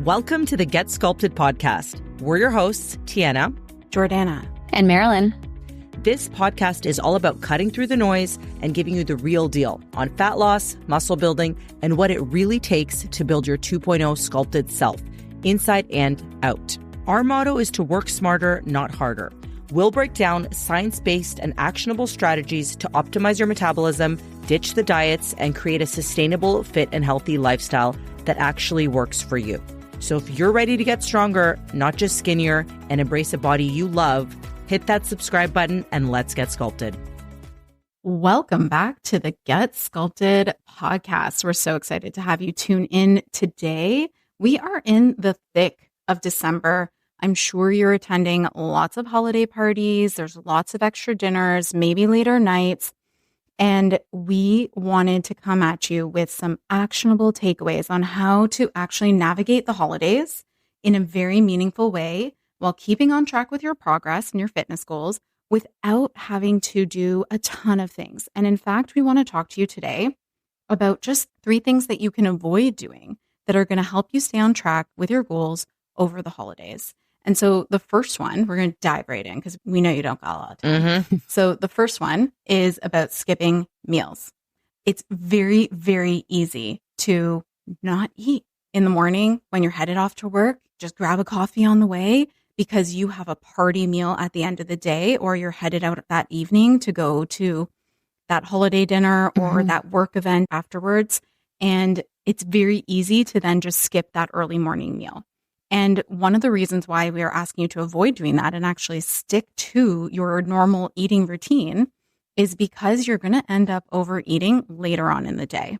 Welcome to the Get Sculpted podcast. We're your hosts, Tijana, Jordanna, and Marilyn. This podcast is all about cutting through the noise and giving you the real deal on fat loss, muscle building, and what it really takes to build your 2.0 sculpted self, inside and out. Our motto is to work smarter, not harder. We'll break down science-based and actionable strategies to optimize your metabolism, ditch the diets, and create a sustainable, fit, and healthy lifestyle that actually works for you. So if you're ready to get stronger, not just skinnier, and embrace a body you love, hit that subscribe button and let's get sculpted. welcome back to the Get Sculpted podcast. We're so excited to have you tune in today. We are in the thick of December. I'm sure you're attending lots of holiday parties. There's lots of extra dinners, maybe later nights. And we wanted to come at you with some actionable takeaways on how to actually navigate the holidays in a very meaningful way while keeping on track with your progress and your fitness goals without having to do a ton of things. And in fact, we want to talk to you today about just 3 things that you can avoid doing that are going to help you stay on track with your goals over the holidays. And so the first one, we're going to dive right in because we know you don't got a lot of time. So the first one is about skipping meals. It's very, very easy to not eat in the morning when you're headed off to work. Just grab a coffee on the way because you have a party meal at the end of the day, or you're headed out that evening to go to that holiday dinner or that work event afterwards. And it's very easy to then just skip that early morning meal. And one of the reasons why we are asking you to avoid doing that and actually stick to your normal eating routine is because you're going to end up overeating later on in the day.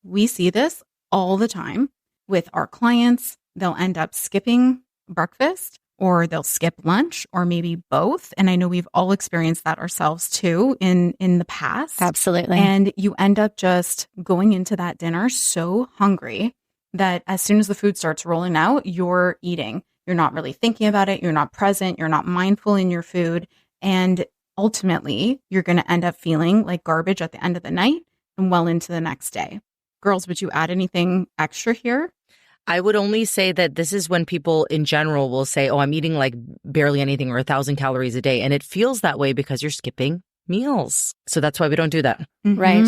We see this all the time with our clients. They'll end up skipping breakfast, or they'll skip lunch, or maybe both. And I know we've all experienced that ourselves too in the past. Absolutely. And you end up just going into that dinner so hungry that as soon as the food starts rolling out, you're eating. You're not really thinking about it. You're not present. You're not mindful in your food. And ultimately, you're going to end up feeling like garbage at the end of the night and well into the next day. Girls, would you add anything extra here? I would only say that this is when people in general will say, oh, I'm eating like barely anything or 1,000 calories a day. And it feels that way because you're skipping meals. So that's why we don't do that. Right.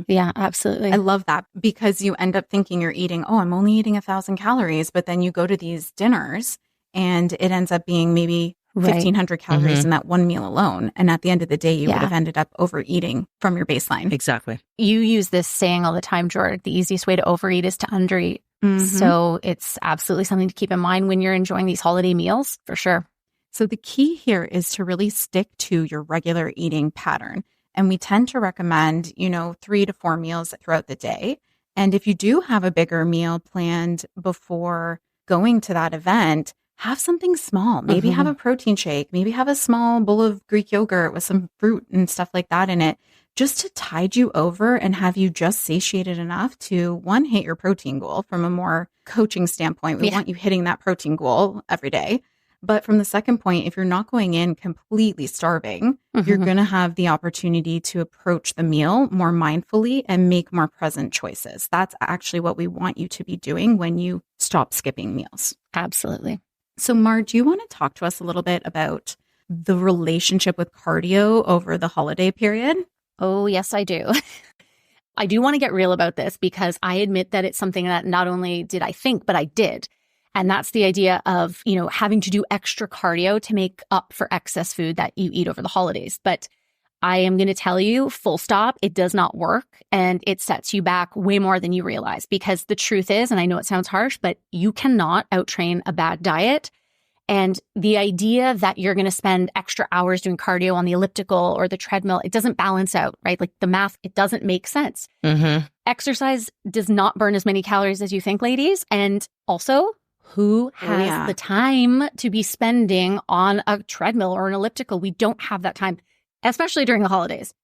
Yeah, absolutely. I love that because you end up thinking you're eating, oh, I'm only eating 1,000 calories. But then you go to these dinners and it ends up being maybe 1,500 calories in that one meal alone. And at the end of the day, you would have ended up overeating from your baseline. Exactly. You use this saying all the time, Jordan, the easiest way to overeat is to undereat. So it's absolutely something to keep in mind when you're enjoying these holiday meals, for sure. So the key here is to really stick to your regular eating pattern. And we tend to recommend, 3 to 4 meals throughout the day. And if you do have a bigger meal planned before going to that event, have something small. Maybe have a protein shake. Maybe have a small bowl of Greek yogurt with some fruit and stuff like that in it, just to tide you over and have you just satiated enough to, 1, hit your protein goal from a more coaching standpoint. We want you hitting that protein goal every day. But from the second point, if you're not going in completely starving, you're going to have the opportunity to approach the meal more mindfully and make more present choices. That's actually what we want you to be doing when you stop skipping meals. Absolutely. So, Mar, do you want to talk to us a little bit about the relationship with cardio over the holiday period? Oh, yes, I do. I do want to get real about this because I admit that it's something that not only did I think, but I did. And that's the idea of, having to do extra cardio to make up for excess food that you eat over the holidays. But I am going to tell you, full stop, it does not work. And it sets you back way more than you realize. Because the truth is, and I know it sounds harsh, but you cannot outtrain a bad diet. And the idea that you're going to spend extra hours doing cardio on the elliptical or the treadmill, it doesn't balance out, right? Like the math, it doesn't make sense. Exercise does not burn as many calories as you think, ladies. And also, who has the time to be spending on a treadmill or an elliptical? We don't have that time, especially during the holidays.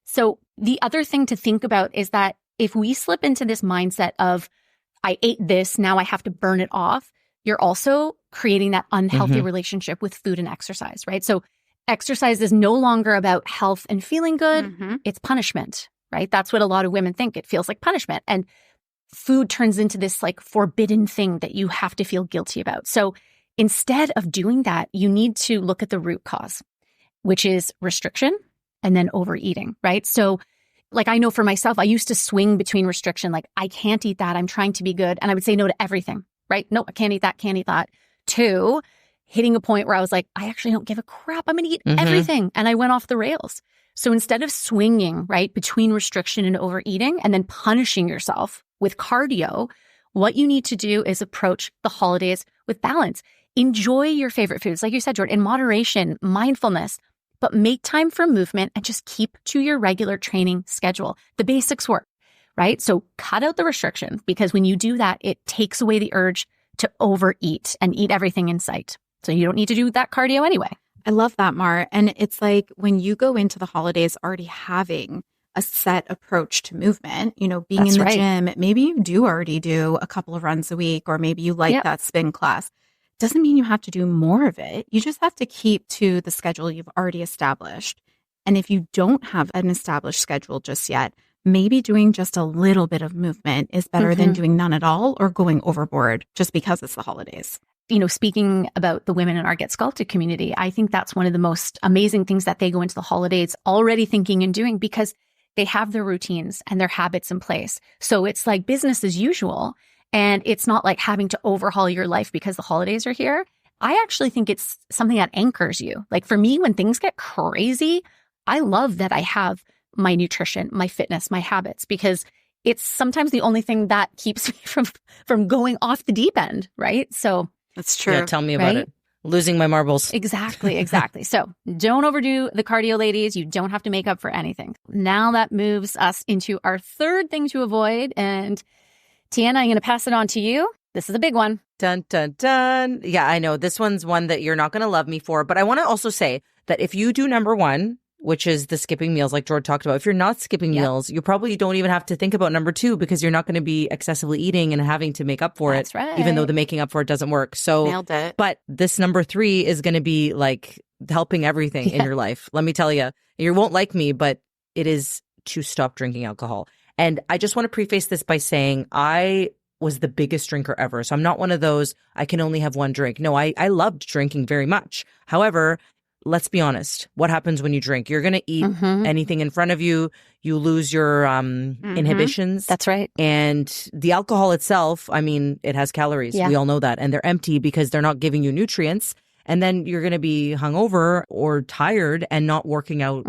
So the other thing to think about is that if we slip into this mindset of, I ate this, now I have to burn it off, you're also creating that unhealthy relationship with food and exercise, right? So exercise is no longer about health and feeling good. It's punishment, right? That's what a lot of women think. It feels like punishment. And food turns into this like forbidden thing that you have to feel guilty about. So instead of doing that, you need to look at the root cause, which is restriction and then overeating, right? So like I know for myself, I used to swing between restriction, like I can't eat that, I'm trying to be good. And I would say no to everything, right? No, I can't eat that, can't eat that. To hitting a point where I was like, I actually don't give a crap. I'm going to eat everything. And I went off the rails. So instead of swinging, right, between restriction and overeating and then punishing yourself with cardio, what you need to do is approach the holidays with balance. Enjoy your favorite foods. Like you said, Jordan, in moderation, mindfulness, but make time for movement and just keep to your regular training schedule. The basics work, right? So cut out the restriction, because when you do that, it takes away the urge to overeat and eat everything in sight. So you don't need to do that cardio anyway. I love that, Mar. And it's like when you go into the holidays already having a set approach to movement, you know, being in the gym, maybe you do already do a couple of runs a week, or maybe you like that spin class. Doesn't mean you have to do more of it. You just have to keep to the schedule you've already established. And if you don't have an established schedule just yet, maybe doing just a little bit of movement is better than doing none at all or going overboard just because it's the holidays. You know, speaking about the women in our Get Sculpted community, I think that's one of the most amazing things that they go into the holidays already thinking and doing, because they have their routines and their habits in place. So it's like business as usual. And it's not like having to overhaul your life because the holidays are here. I actually think it's something that anchors you. Like for me, when things get crazy, I love that I have my nutrition, my fitness, my habits, because it's sometimes the only thing that keeps me from going off the deep end, right? So that's true. Yeah, tell me about it. Losing my marbles. Exactly. So don't overdo the cardio, ladies. You don't have to make up for anything. Now that moves us into our third thing to avoid. And Tijana, I'm going to pass it on to you. This is a big one. Dun, dun, dun. Yeah, I know. This one's one that you're not going to love me for. But I want to also say that if you do number one, which is the skipping meals like George talked about, if you're not skipping meals, you probably don't even have to think about number two, because you're not going to be excessively eating and having to make up for That's it, right. even though the making up for it doesn't work. So, nailed it. But this number three is going to be like helping everything in your life. Let me tell you, you won't like me, but it is to stop drinking alcohol. And I just want to preface this by saying I was the biggest drinker ever. So I'm not one of those, I can only have one drink. No, I loved drinking very much. However, let's be honest. What happens when you drink? You're going to eat anything in front of you. You lose your inhibitions. That's right. And the alcohol itself, I mean, it has calories. Yeah. We all know that. And they're empty because they're not giving you nutrients. And then you're going to be hungover or tired and not working out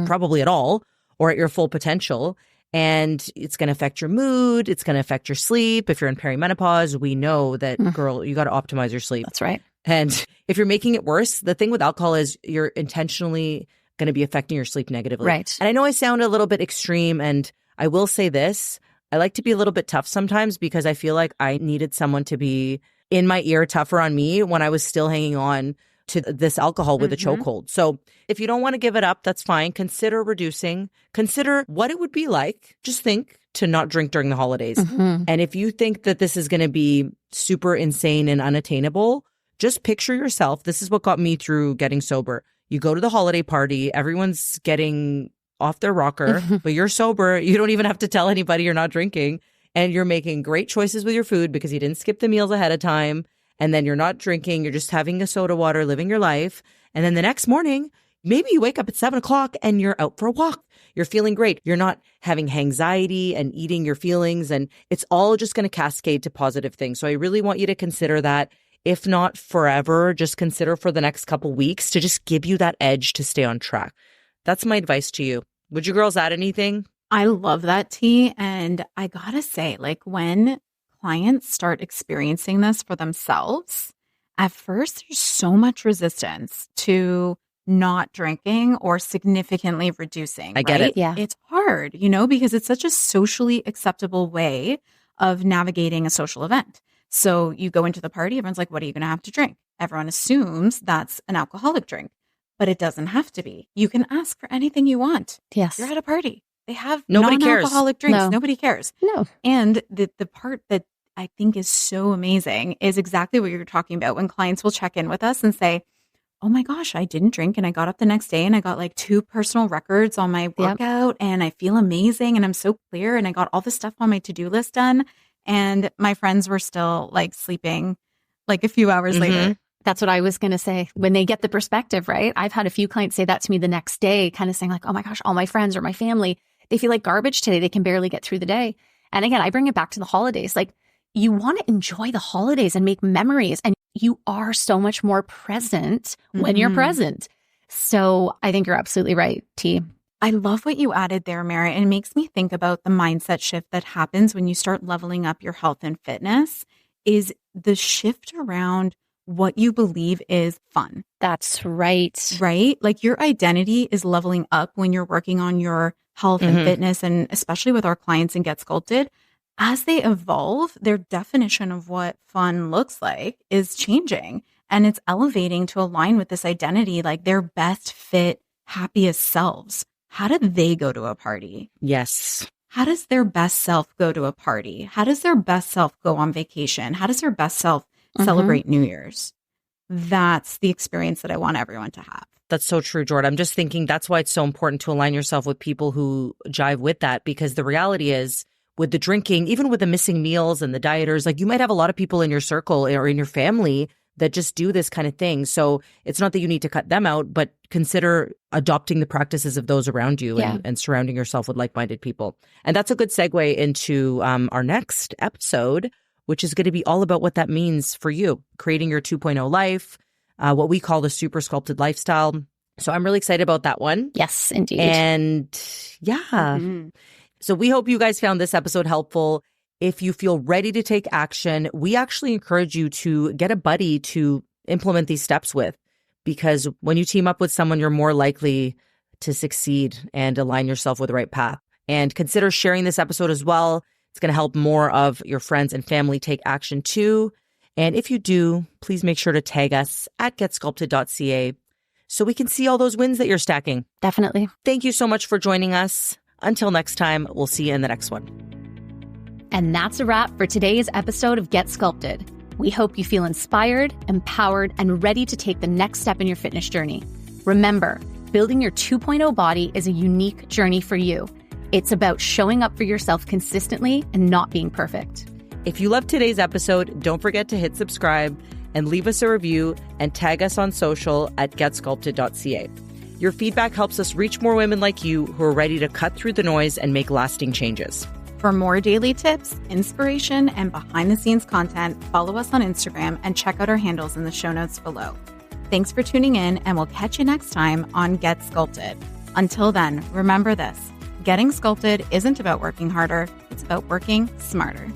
probably at all or at your full potential. And it's going to affect your mood. It's going to affect your sleep. If you're in perimenopause, we know that, girl, you got to optimize your sleep. That's right. And if you're making it worse, the thing with alcohol is you're intentionally going to be affecting your sleep negatively. Right. And I know I sound a little bit extreme, and I will say this. I like to be a little bit tough sometimes because I feel like I needed someone to be in my ear tougher on me when I was still hanging on to this alcohol with a chokehold. So if you don't want to give it up, that's fine. Consider reducing. Consider what it would be like. Just think to not drink during the holidays. And if you think that this is going to be super insane and unattainable, just picture yourself. This is what got me through getting sober. You go to the holiday party, everyone's getting off their rocker, but you're sober. You don't even have to tell anybody you're not drinking. And you're making great choices with your food because you didn't skip the meals ahead of time. And then you're not drinking. You're just having a soda water, living your life. And then the next morning, maybe you wake up at 7 o'clock and you're out for a walk. You're feeling great. You're not having anxiety and eating your feelings. And it's all just going to cascade to positive things. So I really want you to consider that. If not forever, just consider for the next couple weeks to just give you that edge to stay on track. That's my advice to you. Would you girls add anything? I love that, T. And I gotta say, like when clients start experiencing this for themselves, at first there's so much resistance to not drinking or significantly reducing. I get it. Yeah. It's hard, you know, because it's such a socially acceptable way of navigating a social event. So you go into the party, everyone's like, what are you going to have to drink? Everyone assumes that's an alcoholic drink, but it doesn't have to be. You can ask for anything you want. Yes. You're at a party. They have Nobody cares. non-alcoholic drinks. No. Nobody cares. No. And the part that I think is so amazing is exactly what you're talking about when clients will check in with us and say, oh my gosh, I didn't drink. And I got up the next day and I got like 2 personal records on my workout and I feel amazing and I'm so clear. And I got all the stuff on my to-do list done. And my friends were still like sleeping like a few hours later. That's what I was going to say. When they get the perspective, right? I've had a few clients say that to me the next day, kind of saying like, oh my gosh, all my friends or my family, they feel like garbage today. They can barely get through the day. And again, I bring it back to the holidays. Like you want to enjoy the holidays and make memories. And you are so much more present when you're present. So I think you're absolutely right, T. I love what you added there, Mary. And it makes me think about the mindset shift that happens when you start leveling up your health and fitness is the shift around what you believe is fun. That's right. Right? Like your identity is leveling up when you're working on your health and fitness, and especially with our clients in Get Sculpted. As they evolve, their definition of what fun looks like is changing and it's elevating to align with this identity, like their best fit, happiest selves. How do they go to a party? Yes. How does their best self go to a party? How does their best self go on vacation? How does their best self celebrate New Year's? That's the experience that I want everyone to have. That's so true, Jordan. I'm just thinking that's why it's so important to align yourself with people who jive with that, because the reality is, with the drinking, even with the missing meals and the dieters, like you might have a lot of people in your circle or in your family that just do this kind of thing. So it's not that you need to cut them out, but consider adopting the practices of those around you and surrounding yourself with like-minded people. And that's a good segue into our next episode, which is going to be all about what that means for you, creating your 2.0 life, what we call the super sculpted lifestyle. So I'm really excited about that one. Yes, indeed. And so we hope you guys found this episode helpful. If you feel ready to take action, we actually encourage you to get a buddy to implement these steps with, because when you team up with someone, you're more likely to succeed and align yourself with the right path. And consider sharing this episode as well. It's going to help more of your friends and family take action too. And if you do, please make sure to tag us at getsculpted.ca so we can see all those wins that you're stacking. Definitely. Thank you so much for joining us. Until next time, we'll see you in the next one. And that's a wrap for today's episode of Get Sculpted. We hope you feel inspired, empowered, and ready to take the next step in your fitness journey. Remember, building your 2.0 body is a unique journey for you. It's about showing up for yourself consistently and not being perfect. If you loved today's episode, don't forget to hit subscribe and leave us a review and tag us on social at getsculpted.ca. Your feedback helps us reach more women like you who are ready to cut through the noise and make lasting changes. For more daily tips, inspiration, and behind-the-scenes content, follow us on Instagram and check out our handles in the show notes below. Thanks for tuning in, and we'll catch you next time on Get Sculpted. Until then, remember this: getting sculpted isn't about working harder, it's about working smarter.